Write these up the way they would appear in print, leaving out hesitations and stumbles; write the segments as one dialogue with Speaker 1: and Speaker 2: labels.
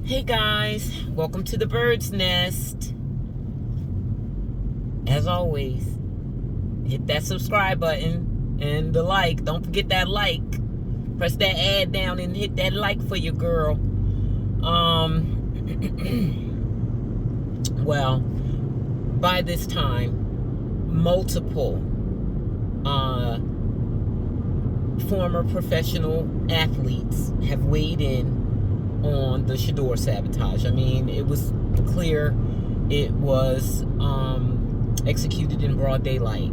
Speaker 1: Hey guys, welcome to the Bird's Nest. As always, hit that subscribe button and the like. Don't forget that like. Press that ad down and hit that like for your girl. Well, by this time, multiple former professional athletes have weighed in on the Shador sabotage. I mean, it was clear it was executed in broad daylight.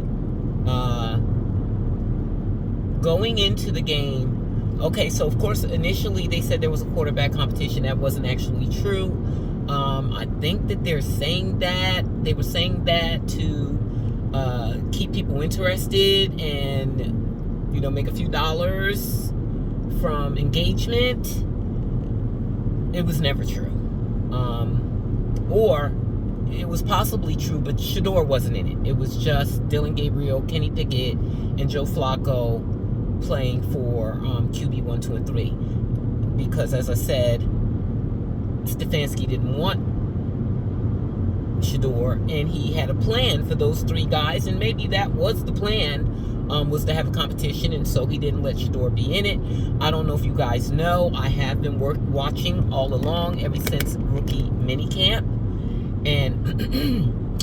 Speaker 1: Going into the game, okay, so of course initially they said there was a quarterback competition. That wasn't actually true. I think that they were saying that to keep people interested and make a few dollars from engagement. It was never true. Or it was possibly true, but Shedeur wasn't in it. It was just Dillon Gabriel, Kenny Pickett, and Joe Flacco playing for QB 1, 2, and 3. Because, as I said, Stefanski didn't want Shedeur, and he had a plan for those three guys, and maybe that was the plan. Was to have a competition, and so he didn't let Shedeur be in it. I don't know if you guys know, I have been watching all along ever since rookie minicamp, and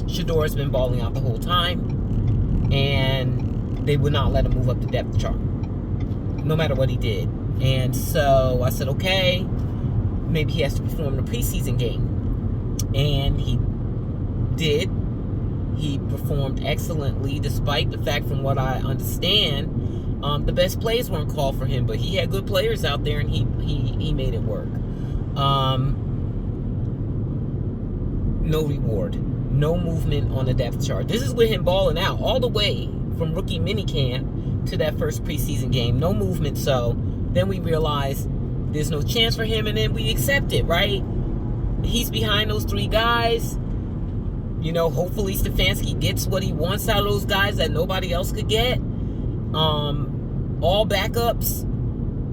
Speaker 1: Shedeur has been balling out the whole time, and they would not let him move up the depth chart, no matter what he did. And so I said, okay, maybe he has to perform the preseason game, and he did. He performed excellently, despite the fact, from what I understand, the best plays weren't called for him, but he had good players out there, and he made it work. No reward, no movement on the depth chart. This is with him balling out all the way from rookie minicamp to that first preseason game. No movement. So then we realize there's no chance for him, and then we accept it, right? He's behind those three guys. Hopefully Stefanski gets what he wants out of those guys that nobody else could get. All backups,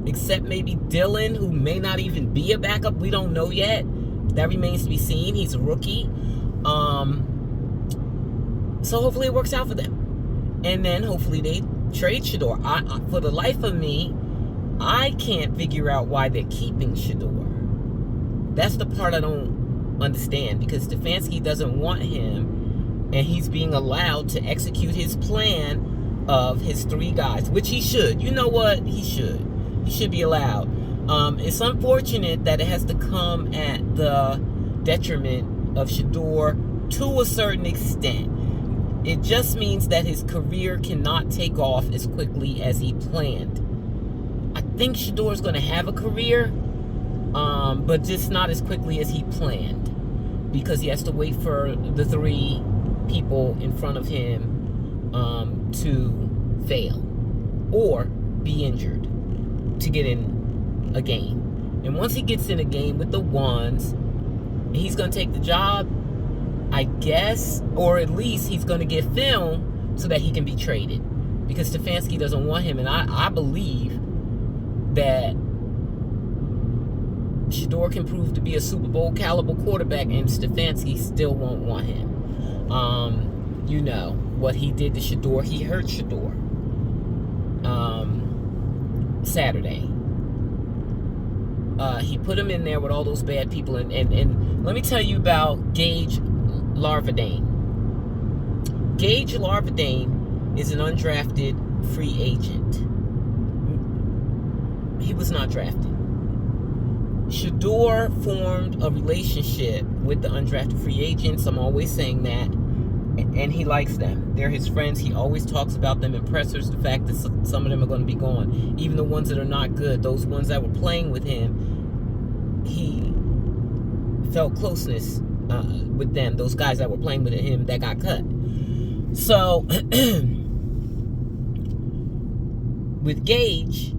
Speaker 1: except maybe Dillon, who may not even be a backup. We don't know yet. That remains to be seen. He's a rookie. So hopefully it works out for them. And then hopefully they trade Shedeur. For the life of me, I can't figure out why they're keeping Shedeur. That's the part I don't understand, because Stefanski doesn't want him, and he's being allowed to execute his plan of his three guys, which he should. You know what? He should be allowed. It's unfortunate that it has to come at the detriment of Shedeur to a certain extent. It just means that his career cannot take off as quickly as he planned. I think Shedeur is going to have a career, but just not as quickly as he planned, because he has to wait for the three people in front of him to fail or be injured to get in a game. And once he gets in a game with the ones, he's going to take the job, I guess, or at least he's going to get film so that he can be traded, because Stefanski doesn't want him. And I believe that Shedeur can prove to be a Super Bowl caliber quarterback, and Stefanski still won't want him. What he did to Shedeur. He hurt Shedeur Saturday. He put him in there with all those bad people. And let me tell you about Gage Larvadain. Gage Larvadain is an undrafted free agent. He was not drafted. Shedeur formed a relationship with the undrafted free agents. I'm always saying that. And he likes them. They're his friends. He always talks about them in pressers. The fact that some of them are going to be gone. Even the ones that are not good. Those ones that were playing with him, he felt closeness with them. Those guys that were playing with him that got cut. So, with Gage,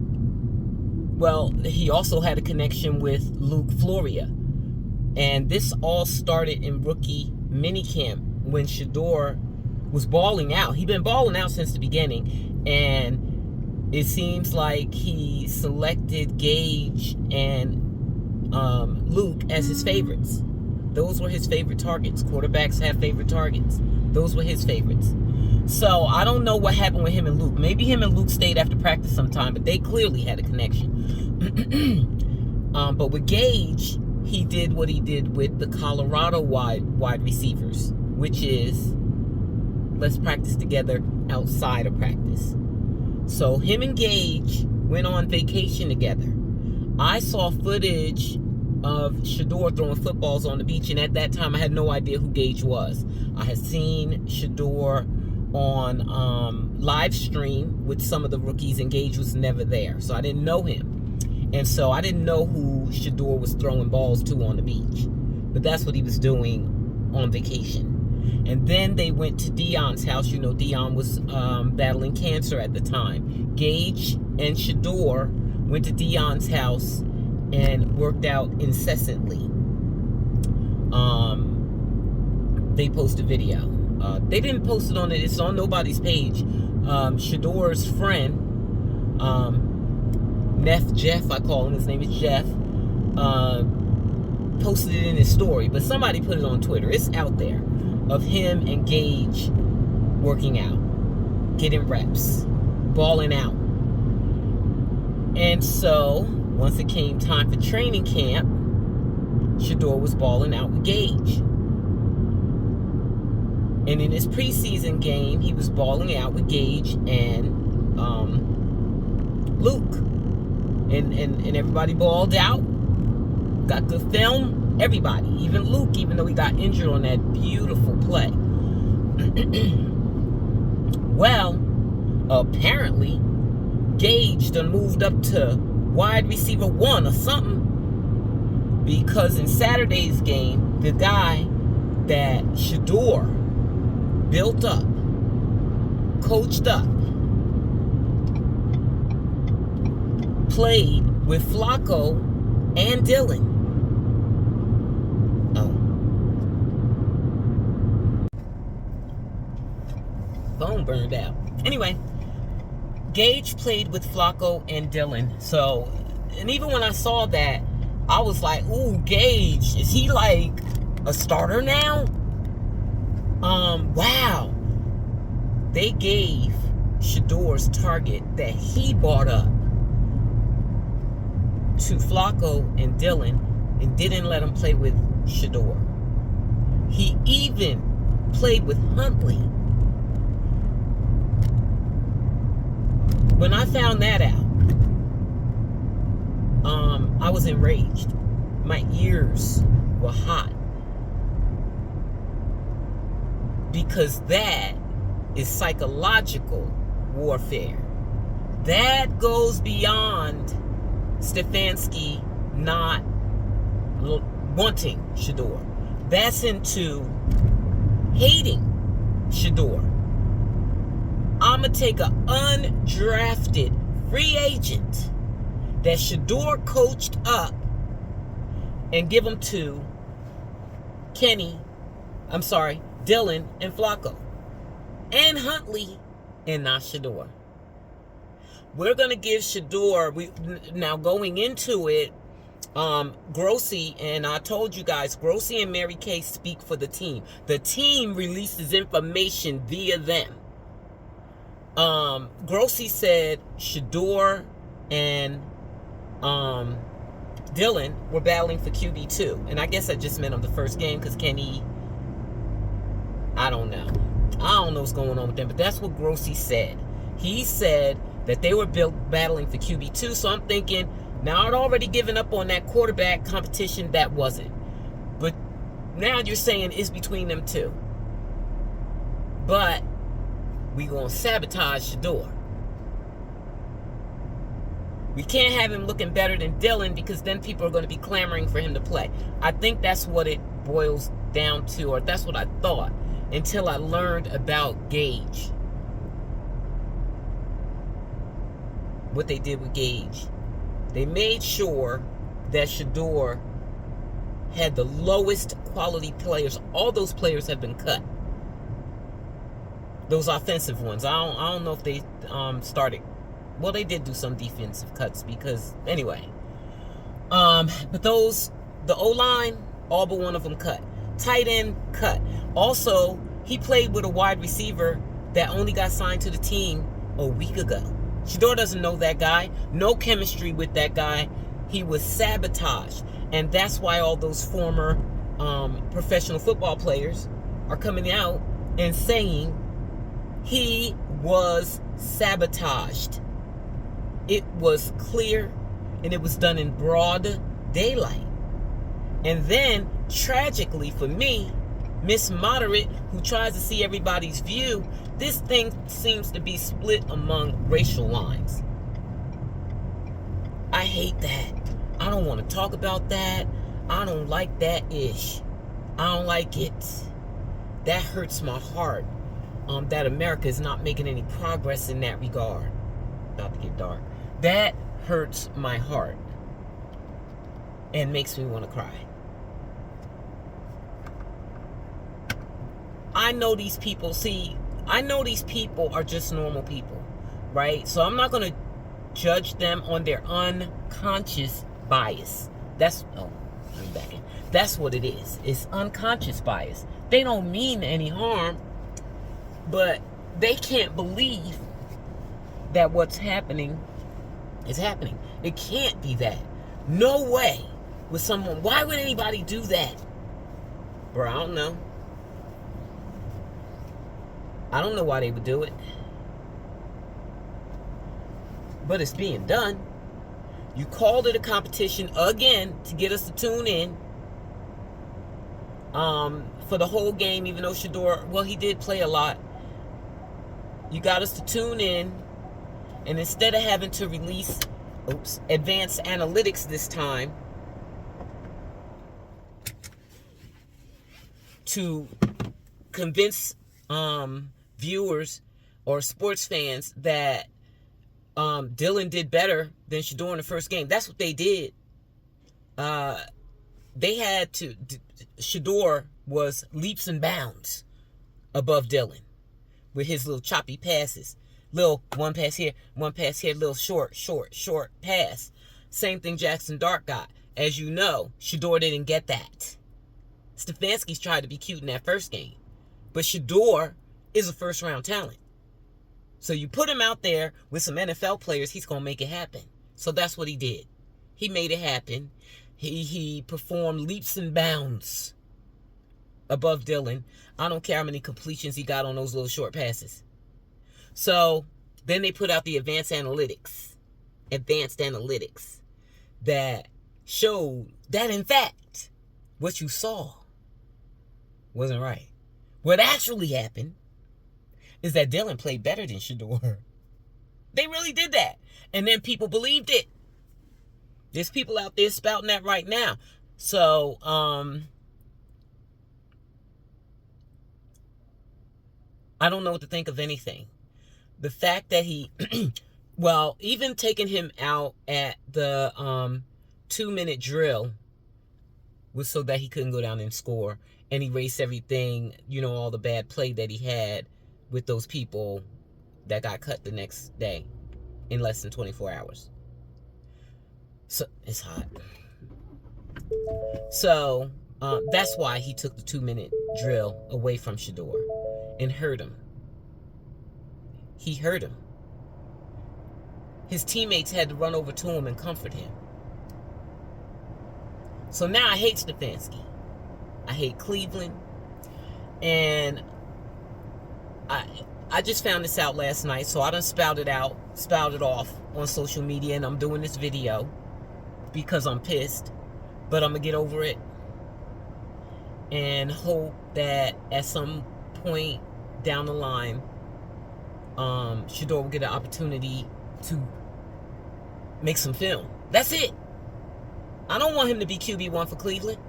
Speaker 1: well, he also had a connection with Luke Floria. And this all started in rookie minicamp when Shedeur was balling out. He'd been balling out since the beginning. And it seems like he selected Gage and Luke as his favorites. Those were his favorite targets. Quarterbacks have favorite targets. Those were his favorites. So I don't know what happened with him and Luke. Maybe him and Luke stayed after practice sometime, but they clearly had a connection. But with Gage, he did what he did with the Colorado wide receivers, which is let's practice together outside of practice. So him and Gage went on vacation together. I saw footage of Shedeur throwing footballs on the beach, and at that time I had no idea who Gage was. I had seen Shedeur on live stream with some of the rookies, and Gage was never there, so I didn't know him. And so I didn't know who Shedeur was throwing balls to on the beach, but that's what he was doing on vacation. And then they went to Deion's house. You know, Deion was battling cancer at the time. Gage and Shedeur went to Deion's house and worked out incessantly. They posted a video. They didn't post it on it. It's on nobody's page. Shedeur's friend, Jeff, I call him. His name is Jeff. Posted it in his story, but somebody put it on Twitter. It's out there of him and Gage working out, getting reps, balling out. And so once it came time for training camp, Shedeur was balling out with Gage. And in his preseason game, he was balling out with Gage and Luke. And everybody balled out. Got good film. Everybody. Even Luke, even though he got injured on that beautiful play. Well, apparently, Gage done moved up to wide receiver 1 or something. Because in Saturday's game, the guy that Shedeur built up, coached up, played with Flacco and Dylan. Oh. Phone burned out. Anyway, Gage played with Flacco and Dylan. So, and even when I saw that, I was like, ooh, Gage, is he like a starter now? Wow. They gave Shedeur's target that he brought up to Flacco and Dylan and didn't let him play with Shedeur. He even played with Huntley. When I found that out, I was enraged. My ears were hot. Because that is psychological warfare. That goes beyond Stefanski not wanting Shedeur. That's into hating Shedeur. I'm going to take an undrafted free agent that Shedeur coached up and give him to Dylan and Flacco and Huntley and not Shedeur. We're going to give Shedeur, now going into it, Grossi, and I told you guys, Grossi and Mary Kay speak for the team. The team releases information via them. Grossi said Shedeur and Dylan were battling for QB2. And I guess that just meant on the first game because Kenny, I don't know what's going on with them, but that's what Grossi said. He said that they were battling for QB2, so I'm thinking, now I'd already given up on that quarterback competition. That wasn't. But now you're saying it's between them two. But we gonna sabotage Shedeur. We can't have him looking better than Dylan because then people are going to be clamoring for him to play. I think that's what it boils down to, or that's what I thought, until I learned about Gage. What they did with Gage. They made sure that Shedeur had the lowest quality players. All those players have been cut. Those offensive ones. I don't know if they started. Well, they did do some defensive cuts because, anyway. But the O-line, all but one of them cut. Tight end, cut. Also, he played with a wide receiver that only got signed to the team a week ago. Shedeur doesn't know that guy. No chemistry with that guy. He was sabotaged. And that's why all those former professional football players are coming out and saying he was sabotaged. It was clear, and it was done in broad daylight. And then, tragically for me, Miss Moderate, who tries to see everybody's view, this thing seems to be split among racial lines. I hate that. I don't want to talk about that. I don't like that ish. I don't like it. That hurts my heart. That America is not making any progress in that regard. About to get dark. That hurts my heart and makes me want to cry. I know these people are just normal people, right? So I'm not going to judge them on their unconscious bias. That's what it is. It's unconscious bias. They don't mean any harm, but they can't believe that what's happening is happening. It can't be that. No way with someone. Why would anybody do that? Bro, I don't know. I don't know why they would do it. But it's being done. You called it a competition again to get us to tune in. For the whole game, even though Shedeur, well, he did play a lot. You got us to tune in. And instead of having to release advanced analytics this time to convince viewers or sports fans that Dylan did better than Shedeur in the first game. That's what they did. They had to. Shedeur was leaps and bounds above Dylan with his little choppy passes. Little one pass here, little short pass. Same thing Jackson Dart got. As you know, Shedeur didn't get that. Stefanski's tried to be cute in that first game. But Shedeur is a first-round talent. So you put him out there with some NFL players, he's going to make it happen. So that's what he did. He made it happen. He performed leaps and bounds above Dylan. I don't care how many completions he got on those little short passes. So then they put out the advanced analytics that showed that, in fact, what you saw wasn't right. What actually happened is that Dylan played better than Shedeur. They really did that. And then people believed it. There's people out there spouting that right now. So, I don't know what to think of anything. The fact that he, well, even taking him out at the 2-minute drill was so that he couldn't go down and score and erase everything, all the bad play that he had with those people that got cut the next day in less than 24 hours. So, it's hot. So, that's why he took the 2-minute drill away from Shedeur and hurt him. He hurt him. His teammates had to run over to him and comfort him. So now I hate Stefanski. I hate Cleveland. And I just found this out last night, so I done spouted off on social media, and I'm doing this video because I'm pissed. But I'm going to get over it and hope that at some point down the line, Shedeur will get an opportunity to make some film. That's it. I don't want him to be QB1 for Cleveland.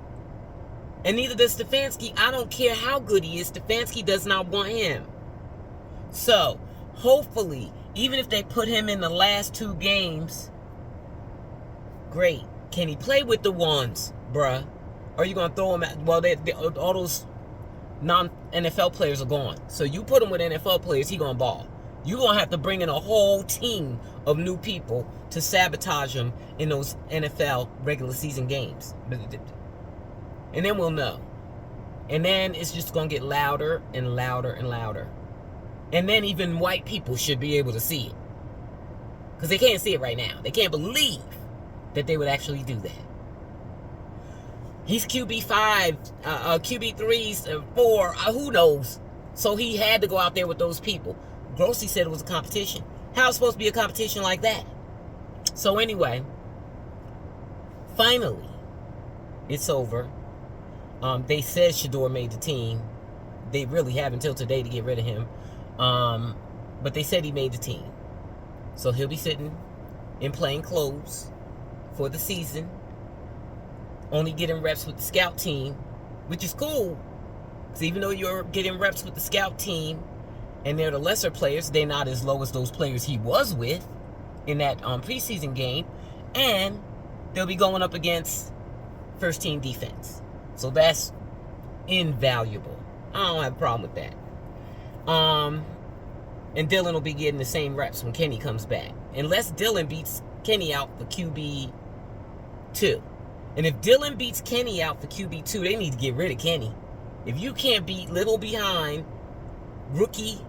Speaker 1: And neither does Stefanski. I don't care how good he is. Stefanski does not want him. So, hopefully, even if they put him in the last 2 games, great. Can he play with the ones, bruh? Or are you going to throw him at... Well, all those non-NFL players are gone. So you put him with NFL players, he going to ball. You're going to have to bring in a whole team of new people to sabotage him in those NFL regular season games. And then we'll know. And then it's just going to get louder and louder and louder. And then even white people should be able to see it. Because they can't see it right now. They can't believe that they would actually do that. He's QB5, QB3s, 4, who knows? So he had to go out there with those people. Grossi said it was a competition. How is it supposed to be a competition like that? So anyway, finally, it's over. They said Shedeur made the team. They really have until today to get rid of him. But they said he made the team. So he'll be sitting in plain clothes for the season. Only getting reps with the scout team, which is cool. Because even though you're getting reps with the scout team, and they're the lesser players, they're not as low as those players he was with in that preseason game. And they'll be going up against first team defense. So that's invaluable. I don't have a problem with that. And Dylan will be getting the same reps when Kenny comes back. Unless Dylan beats Kenny out for QB2. And if Dylan beats Kenny out for QB2, they need to get rid of Kenny. If you can't beat little behind rookie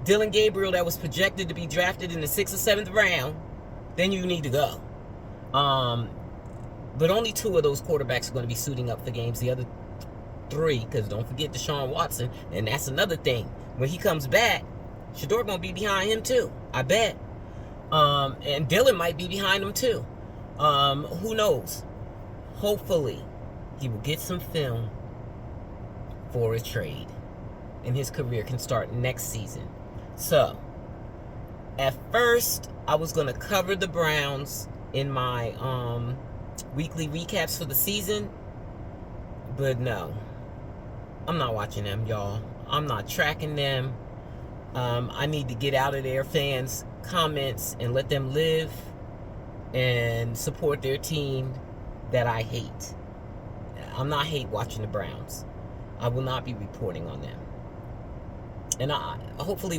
Speaker 1: Dylan Gabriel that was projected to be drafted in the 6th or 7th round, then you need to go. But only 2 of those quarterbacks are going to be suiting up for games. The other 3, because don't forget Deshaun Watson, and that's another thing. When he comes back, Shedeur going to be behind him too, I bet. And Dylan might be behind him too. Who knows? Hopefully, he will get some film for a trade, and his career can start next season. So, at first, I was going to cover the Browns in my weekly recaps for the season, but no. I'm not watching them, y'all. I'm not tracking them. I need to get out of their fans' comments and let them live and support their team that I hate. I'm not hate watching the Browns. I will not be reporting on them. And hopefully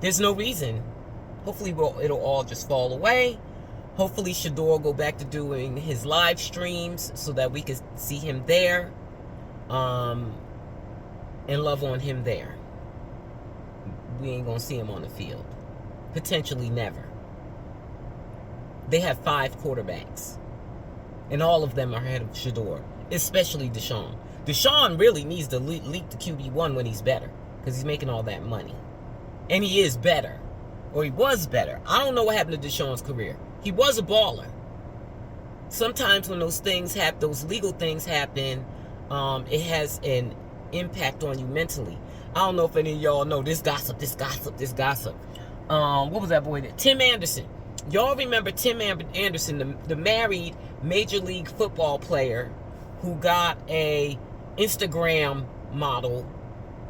Speaker 1: there's no reason. Hopefully it'll all just fall away. Hopefully Shedeur will go back to doing his live streams so that we can see him there. And love on him there. We ain't gonna see him on the field. Potentially never. They have 5 quarterbacks. And all of them are ahead of Shedeur. Especially Deshaun. Deshaun really needs to leap to QB1 when he's better. Because he's making all that money. And he is better. Or he was better. I don't know what happened to Deshaun's career. He was a baller. Sometimes when those things happen, those legal things happen, it has an impact on you mentally. I don't know if any of y'all know this gossip. What was that boy? Tim Anderson. Y'all remember Tim Anderson, the married Major League Football player who got a Instagram model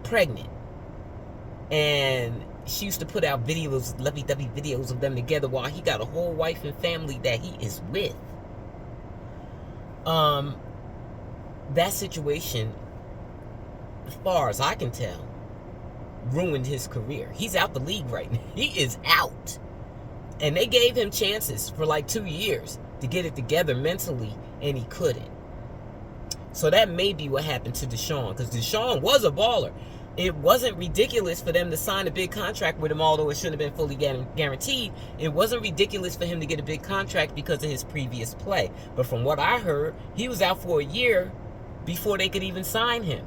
Speaker 1: pregnant. And she used to put out videos, lovey-dovey videos of them together while he got a whole wife and family that he is with. That situation, as far as I can tell, ruined his career. He's out the league right now. He is out. And they gave him chances for like 2 years to get it together mentally, and he couldn't. So that may be what happened to Deshaun, because Deshaun was a baller. It wasn't ridiculous for them to sign a big contract with him, although it shouldn't have been fully guaranteed. It wasn't ridiculous for him to get a big contract because of his previous play. But from what I heard, he was out for a year before they could even sign him.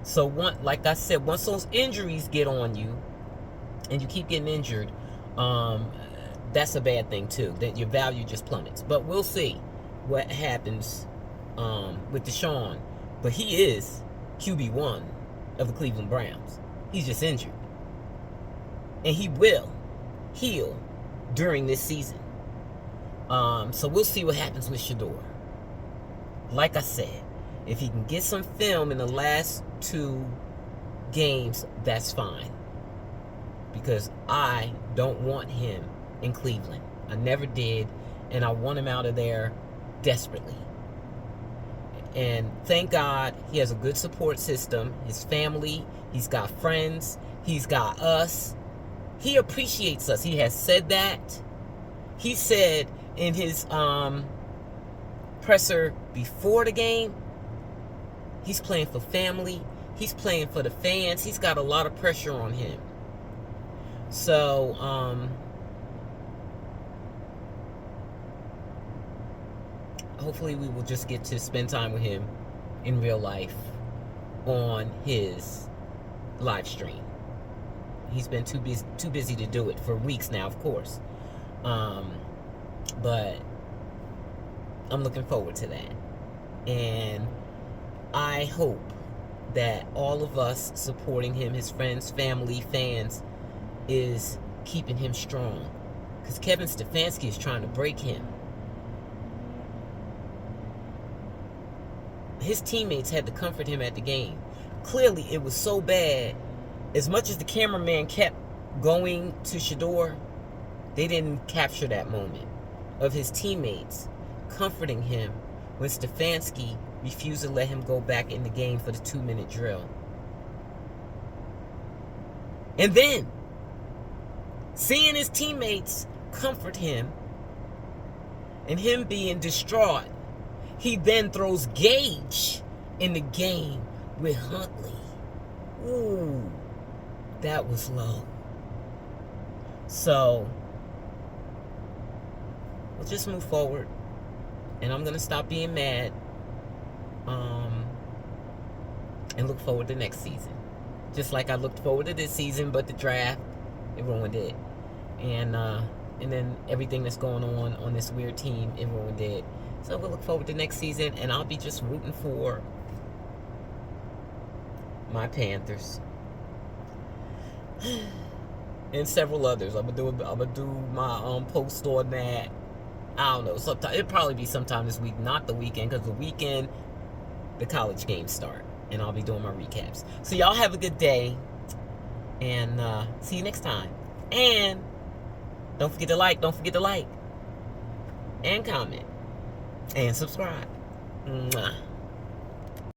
Speaker 1: So, like I said, once those injuries get on you, and you keep getting injured, that's a bad thing too. That your value just plummets. But we'll see what happens with Deshaun. But he is QB1 of the Cleveland Browns. He's just injured. And he will heal during this season. So we'll see what happens with Shedeur. Like I said, if he can get some film in the last 2 games, that's fine. Because I don't want him in Cleveland. I never did. And I want him out of there desperately. And thank God he has a good support system. His family, he's got friends, he's got us. He appreciates us. He has said that. He said in his presser before the game, he's playing for family. He's playing for the fans. He's got a lot of pressure on him. So, hopefully we will just get to spend time with him in real life on his live stream. He's been too busy to do it for weeks now, of course. But I'm looking forward to that. And I hope that all of us supporting him, his friends, family, fans, is keeping him strong. Because Kevin Stefanski is trying to break him. His teammates had to comfort him at the game. Clearly, it was so bad. As much as the cameraman kept going to Shedeur, they didn't capture that moment of his teammates comforting him when Stefanski refused to let him go back in the game for the 2-minute drill. And then, seeing his teammates comfort him and him being distraught, he then throws Gage in the game with Huntley. Ooh, that was low. So, we'll just move forward. And I'm going to stop being mad. And look forward to next season. Just like I looked forward to this season, but the draft, it ruined it. And then everything that's going on this weird team, it ruined it. So we'll look forward to next season, and I'll be just rooting for my Panthers and several others. I'm gonna do my post on that. I don't know. Sometime it'll probably be sometime this week, not the weekend, because the weekend the college games start, and I'll be doing my recaps. So y'all have a good day, and see you next time. And don't forget to like, and comment, and subscribe. Mwah.